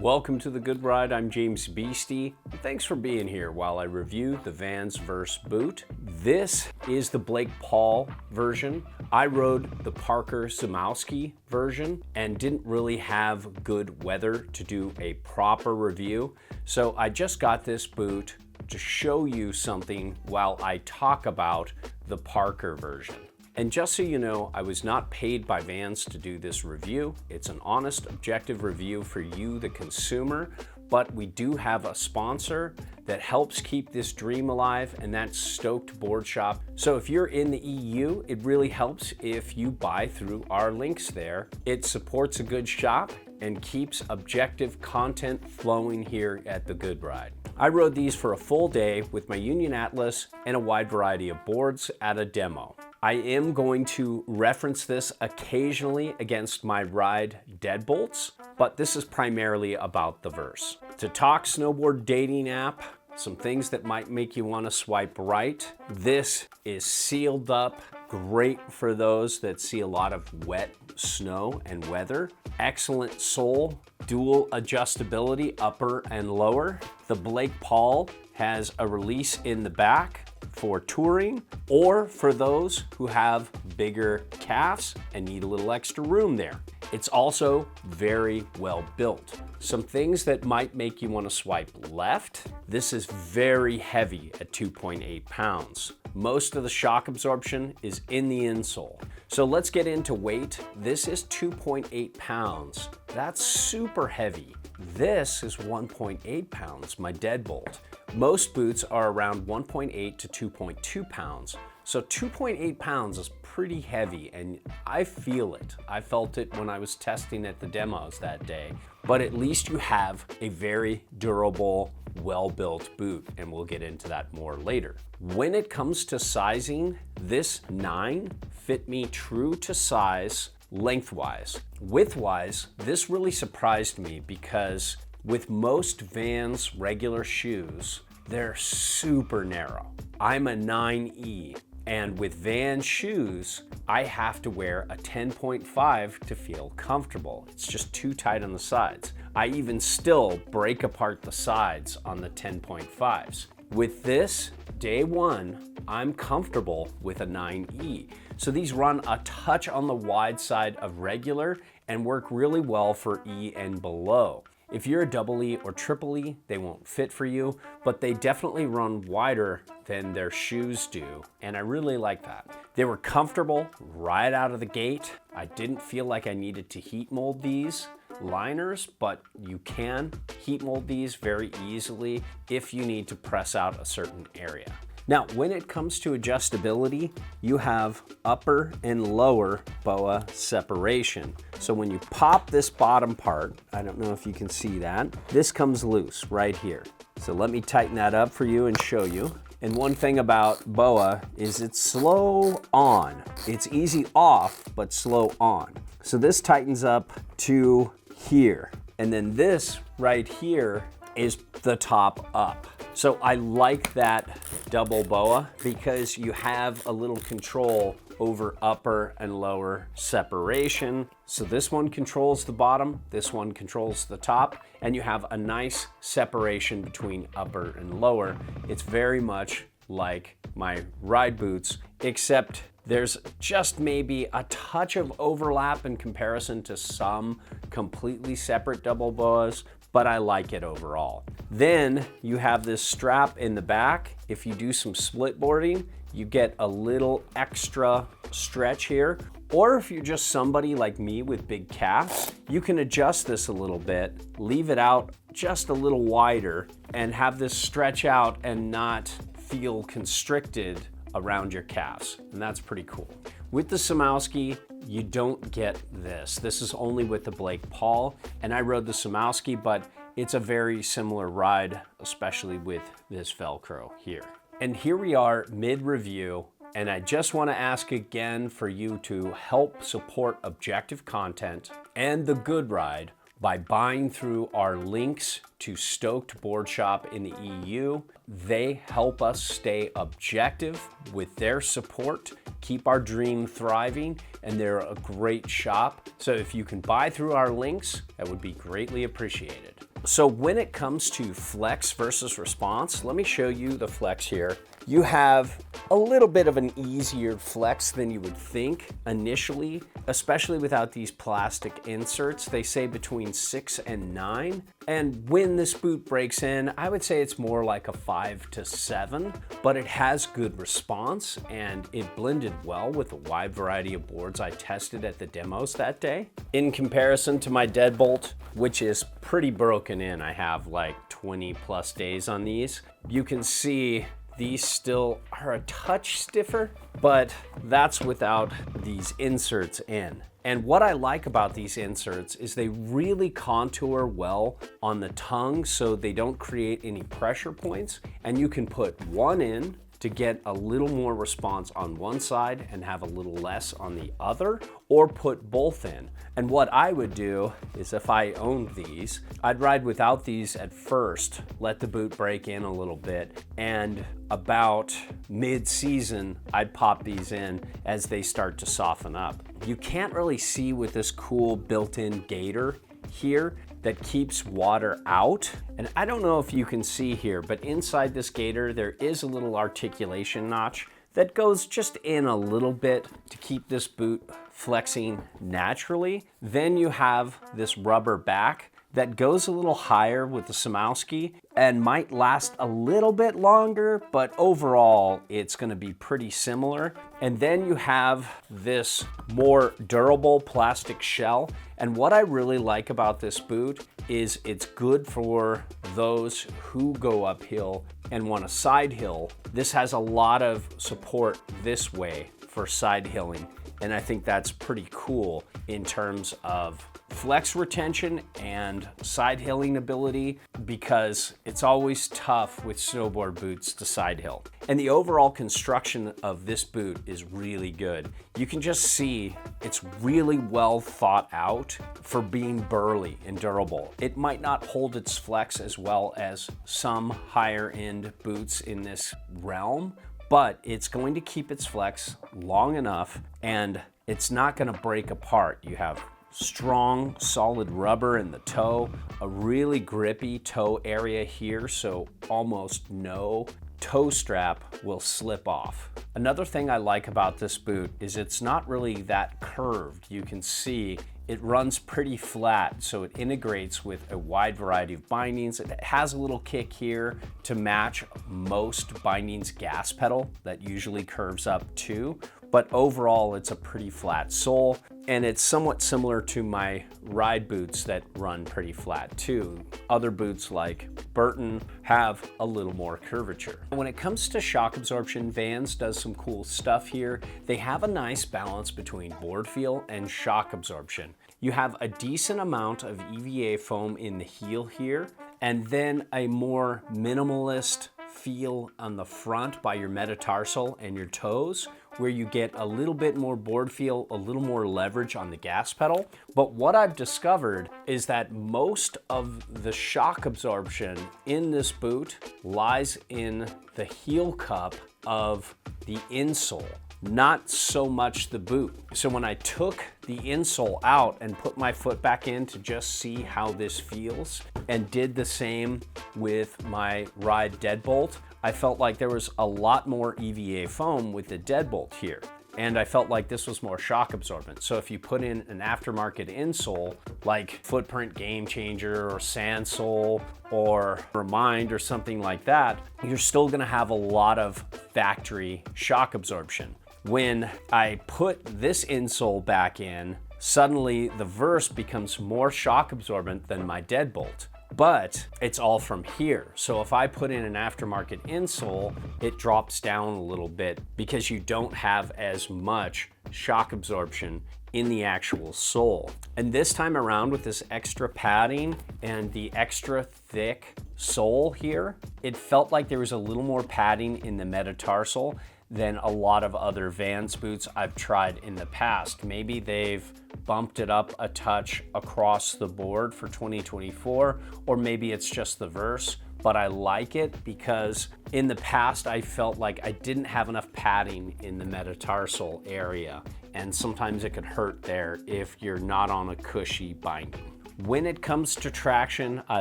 Welcome to The Good Ride. I'm James Beastie. Thanks for being here while I review the Vans Verse boot. This is the Blake Paul version. I rode the Parker Zimowski version and didn't really have good weather to do a proper review. So I just got this boot to show you something while I talk about the Parker version. And just so you know, I was not paid by Vans to do this review. It's an honest, objective review for you, the consumer, but we do have a sponsor that helps keep this dream alive, and that's Stoked Board Shop. So if you're in the EU, it really helps if you buy through our links there. It supports a good shop and keeps objective content flowing here at The Good Ride. I rode these for a full day with my Union Atlas and a wide variety of boards at a demo. I am going to reference this occasionally against my ride deadbolts, but this is primarily about the Verse. To talk snowboard dating app, some things that might make you want to swipe right. This is sealed up, great for those that see a lot of wet snow and weather. Excellent sole, dual adjustability, upper and lower. The Blake Paul has a release in the back for touring or for those who have bigger calves and need a little extra room there. It's also very well built. Some things that might make you want to swipe left. This is very heavy at 2.8 pounds. Most of the shock absorption is in the insole. So let's get into weight. This is 2.8 pounds. That's super heavy. This is 1.8 pounds, my deadbolt. Most boots are around 1.8 to 2.2 pounds. So 2.8 pounds is pretty heavy, and I feel it. I felt it when I was testing at the demos that day. But at least you have a very durable, well-built boot, and we'll get into that more later. When it comes to sizing, this 9 fit me true to size lengthwise. Widthwise, this really surprised me because with most Vans regular shoes, they're super narrow. I'm a 9E, and with Vans shoes, I have to wear a 10.5 to feel comfortable. It's just too tight on the sides. I even still break apart the sides on the 10.5s. With this, day one, I'm comfortable with a 9E. So these run a touch on the wide side of regular and work really well for E and below. If you're a double E or triple E, they won't fit for you, but they definitely run wider than their shoes do, and I really like that. They were comfortable right out of the gate. I didn't feel like I needed to heat mold these liners, but you can heat mold these very easily if you need to press out a certain area. Now, when it comes to adjustability, you have upper and lower BOA separation. So when you pop this bottom part, I don't know if you can see that, this comes loose right here. So let me tighten that up for you and show you. And one thing about BOA is it's slow on. It's easy off, but slow on. So this tightens up to here. And then this right here is the top up. So I like that double BOA because you have a little control over upper and lower separation. So this one controls the bottom, this one controls the top, and you have a nice separation between upper and lower. It's very much like my ride boots, except there's just maybe a touch of overlap in comparison to some completely separate double BOAs, but I like it overall. Then you have this strap in the back. If you do some split boarding, you get a little extra stretch here. Or if you're just somebody like me with big calves, you can adjust this a little bit, leave it out just a little wider, and have this stretch out and not feel constricted around your calves, and that's pretty cool. With the Zimowski, you don't get this. This is only with the Blake Paul, and I rode the Zimowski, but it's a very similar ride, especially with this Velcro here. And here we are mid-review, and I just want to ask again for you to help support objective content and the Good Ride by buying through our links to Stoked Board Shop in the EU. They help us stay objective with their support, keep our dream thriving, and they're a great shop. So if you can buy through our links, that would be greatly appreciated. So when it comes to flex versus response, let me show you the flex here. You have a little bit of an easier flex than you would think initially, especially without these plastic inserts. They say between 6 and 9. And when this boot breaks in, I would say it's more like a 5 to 7, but it has good response and it blended well with a wide variety of boards I tested at the demos that day. In comparison to my deadbolt, which is pretty broken in, I have like 20 plus days on these, you can see these still are a touch stiffer, but that's without these inserts in. And what I like about these inserts is they really contour well on the tongue so they don't create any pressure points. And you can put one in to get a little more response on one side and have a little less on the other, or put both in. And what I would do is, if I owned these, I'd ride without these at first, let the boot break in a little bit, and about mid-season, I'd pop these in as they start to soften up. You can't really see with this cool built-in gator here that keeps water out. And I don't know if you can see here, but inside this gator, there is a little articulation notch that goes just in a little bit to keep this boot flexing naturally. Then you have this rubber back that goes a little higher with the Samowski and might last a little bit longer, but overall it's gonna be pretty similar. And then you have this more durable plastic shell. And what I really like about this boot is it's good for those who go uphill and want a side hill. This has a lot of support this way for side hilling. And I think that's pretty cool in terms of flex retention and side hilling ability, because it's always tough with snowboard boots to side hill. And the overall construction of this boot is really good. You can just see it's really well thought out for being burly and durable. It might not hold its flex as well as some higher end boots in this realm, but it's going to keep its flex long enough and it's not going to break apart. You have strong, solid rubber in the toe, a really grippy toe area here, so almost no toe strap will slip off. Another thing I like about this boot is it's not really that curved. You can see it runs pretty flat, so it integrates with a wide variety of bindings. It has a little kick here to match most bindings gas pedal that usually curves up too, but overall it's a pretty flat sole, and it's somewhat similar to my ride boots that run pretty flat too. Other boots like Burton have a little more curvature. When it comes to shock absorption, Vans does some cool stuff here. They have a nice balance between board feel and shock absorption. You have a decent amount of EVA foam in the heel here, and then a more minimalist feel on the front by your metatarsal and your toes, where you get a little bit more board feel, a little more leverage on the gas pedal. But what I've discovered is that most of the shock absorption in this boot lies in the heel cup of the insole, not so much the boot. So when I took the insole out and put my foot back in to just see how this feels, and did the same with my ride deadbolt, I felt like there was a lot more EVA foam with the deadbolt here. And I felt like this was more shock absorbent. So if you put in an aftermarket insole like Footprint Game Changer or Sandsole or Remind or something like that, you're still gonna have a lot of factory shock absorption. When I put this insole back in, suddenly the Verse becomes more shock absorbent than my deadbolt. But it's all from here. So if I put in an aftermarket insole, it drops down a little bit because you don't have as much shock absorption in the actual sole. And this time around with this extra padding and the extra thick sole here, it felt like there was a little more padding in the metatarsal than a lot of other Vans boots I've tried in the past. Maybe they've bumped it up a touch across the board for 2024, or maybe it's just the Verse, but I like it because in the past I felt like I didn't have enough padding in the metatarsal area, and sometimes it could hurt there if you're not on a cushy binding. When it comes to traction, I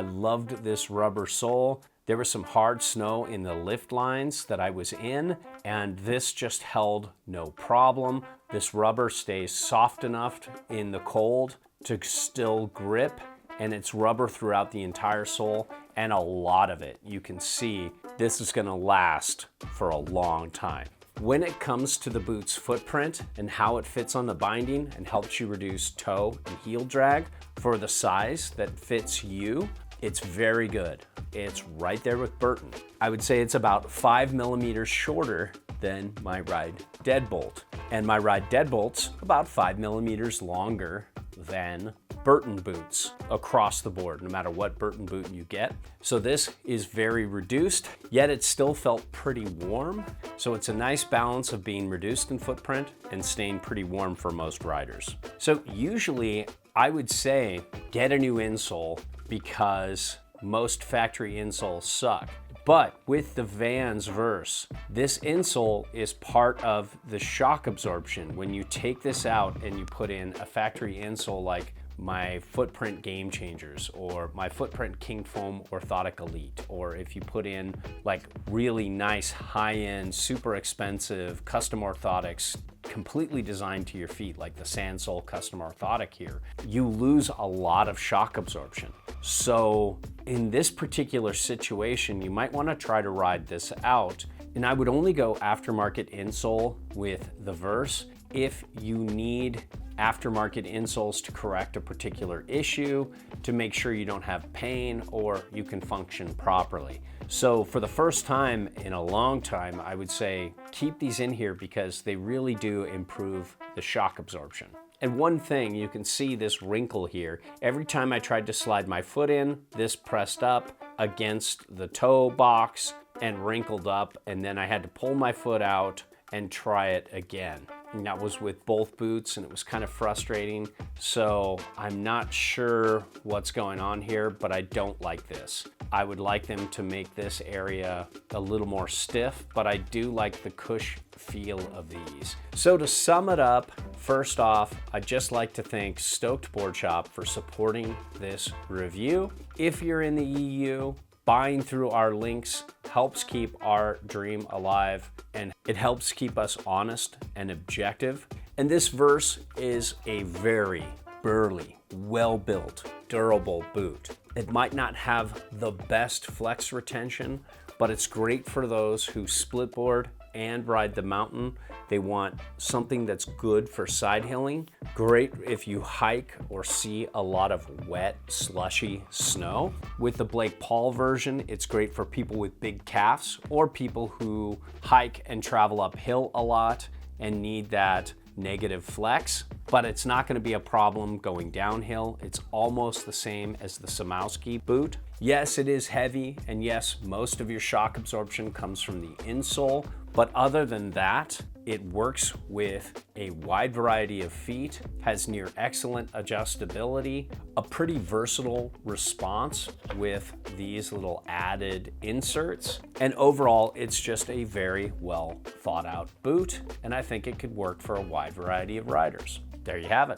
loved this rubber sole. There was some hard snow in the lift lines that I was in, and this just held no problem. This rubber stays soft enough in the cold to still grip, and it's rubber throughout the entire sole, and a lot of it. You can see this is gonna last for a long time. When it comes to the boot's footprint and how it fits on the binding and helps you reduce toe and heel drag for the size that fits you, it's very good. It's right there with Burton. I would say it's about 5 millimeters shorter than my Ride Deadbolt. And my Ride Deadbolt's about 5 millimeters longer than Burton boots across the board, no matter what Burton boot you get. So this is very reduced, yet it still felt pretty warm. So it's a nice balance of being reduced in footprint and staying pretty warm for most riders. So usually I would say get a new insole because most factory insoles suck. But with the Vans Verse, this insole is part of the shock absorption. When you take this out and you put in a factory insole like my Footprint Game Changers or my Footprint King Foam Orthotic Elite, or if you put in like really nice high-end, super expensive custom orthotics completely designed to your feet, like the Sandsole Custom Orthotic here, you lose a lot of shock absorption. So in this particular situation, you might want to try to ride this out. And I would only go aftermarket insole with the Verse if you need aftermarket insoles to correct a particular issue, to make sure you don't have pain or you can function properly. So for the first time in a long time, I would say keep these in here because they really do improve the shock absorption. And one thing, you can see this wrinkle here. Every time I tried to slide my foot in, this pressed up against the toe box and wrinkled up, and then I had to pull my foot out and try it again. And that was with both boots, and it was kind of frustrating. So I'm not sure what's going on here, but I don't like this. I would like them to make this area a little more stiff, but I do like the cush feel of these. So to sum it up, first off, I'd just like to thank Stoked Board Shop for supporting this review. If you're in the EU, buying through our links helps keep our dream alive, and it helps keep us honest and objective. And this Verse is a very burly, well-built, durable boot. It might not have the best flex retention, but it's great for those who split board and ride the mountain. They want something that's good for side hilling. Great if you hike or see a lot of wet, slushy snow. With the Blake Paul version, it's great for people with big calves or people who hike and travel uphill a lot and need that negative flex, but it's not going to be a problem going downhill. It's almost the same as the Samowski boot. Yes, it is heavy, and yes, most of your shock absorption comes from the insole, but other than that, it works with a wide variety of feet, has near excellent adjustability, a pretty versatile response with these little added inserts, and overall, it's just a very well thought out boot, and I think it could work for a wide variety of riders. There you have it.